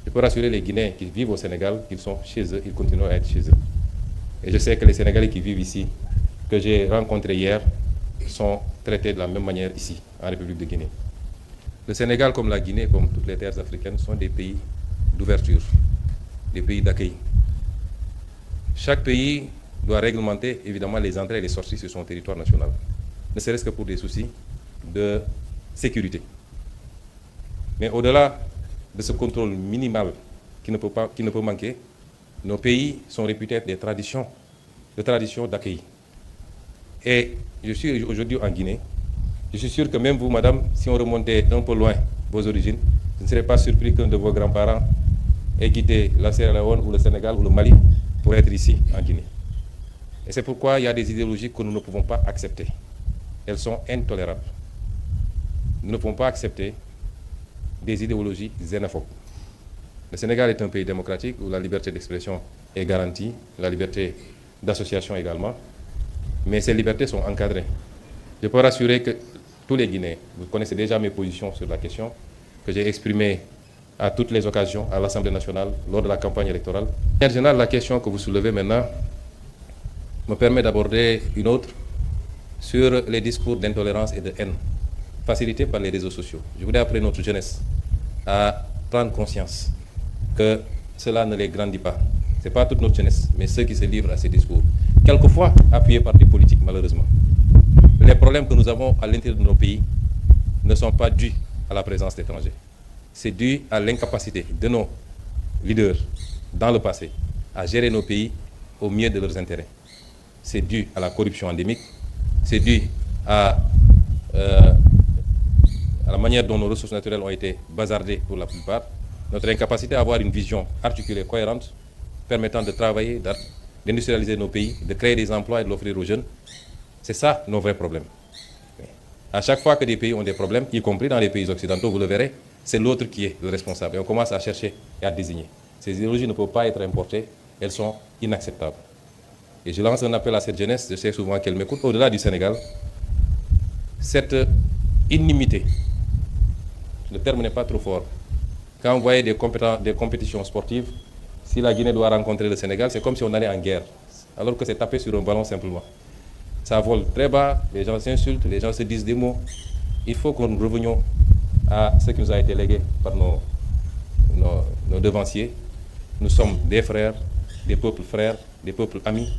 Je peux rassurer les Guinéens qui vivent au Sénégal qu'ils sont chez eux, ils continueront à être chez eux. Et je sais que les Sénégalais qui vivent ici, que j'ai rencontrés hier, sont traités de la même manière ici, en République de Guinée. Le Sénégal, comme la Guinée, comme toutes les terres africaines, sont des pays d'ouverture, des pays d'accueil. Chaque pays doit réglementer évidemment les entrées et les sorties sur son territoire national, ne serait-ce que pour des soucis de sécurité. Mais au-delà de ce contrôle minimal qui ne peut manquer, nos pays sont réputés être des traditions d'accueil. Et je suis aujourd'hui en Guinée. Je suis sûr que même vous, madame, si on remontait un peu loin vos origines, je ne serais pas surpris qu'un de vos grands-parents ait quitté la Sierra Leone ou le Sénégal ou le Mali pour être ici, en Guinée. Et c'est pourquoi il y a des idéologies que nous ne pouvons pas accepter. Elles sont intolérables. Nous ne pouvons pas accepter des idéologies xénophobes. Le Sénégal est un pays démocratique où la liberté d'expression est garantie, la liberté d'association également, mais ces libertés sont encadrées. Je peux rassurer que tous les Guinéens, vous connaissez déjà mes positions sur la question, que j'ai exprimées à toutes les occasions à l'Assemblée nationale lors de la campagne électorale. En général, la question que vous soulevez maintenant me permet d'aborder une autre sur les discours d'intolérance et de haine, facilités par les réseaux sociaux. Je voudrais appeler notre jeunesse à prendre conscience que cela ne les grandit pas. Ce n'est pas toute notre jeunesse, mais ceux qui se livrent à ces discours, quelquefois appuyés par des politiques, malheureusement. Les problèmes que nous avons à l'intérieur de nos pays ne sont pas dus à la présence d'étrangers. C'est dû à l'incapacité de nos leaders dans le passé à gérer nos pays au mieux de leurs intérêts. C'est dû à la corruption endémique, c'est dû à la manière dont nos ressources naturelles ont été bazardées pour la plupart, notre incapacité à avoir une vision articulée, cohérente, permettant de travailler, d'industrialiser nos pays, de créer des emplois et de l'offrir aux jeunes. C'est ça nos vrais problèmes. À chaque fois que des pays ont des problèmes, y compris dans les pays occidentaux, vous le verrez, c'est l'autre qui est le responsable. Et on commence à chercher et à désigner. Ces idéologies ne peuvent pas être importées, elles sont inacceptables. Et je lance un appel à cette jeunesse, je sais souvent qu'elle m'écoute, au-delà du Sénégal, cette inimité, le terme n'est pas trop fort. Quand vous voyez des compétitions sportives, si la Guinée doit rencontrer le Sénégal, c'est comme si on allait en guerre, alors que c'est taper sur un ballon simplement. Ça vole très bas, les gens s'insultent, les gens se disent des mots. Il faut que nous revenions à ce qui nous a été légué par nos devanciers. Nous sommes des frères, des peuples amis.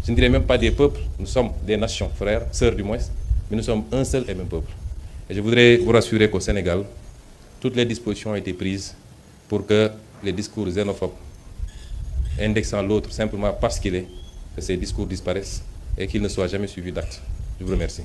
Je ne dirais même pas des peuples, nous sommes des nations, frères, sœurs du moins, mais nous sommes un seul et même peuple. Et je voudrais vous rassurer qu'au Sénégal, toutes les dispositions ont été prises pour que les discours xénophobes, indexant l'autre simplement parce qu'il est, que ces discours disparaissent et qu'ils ne soient jamais suivis d'actes. Je vous remercie.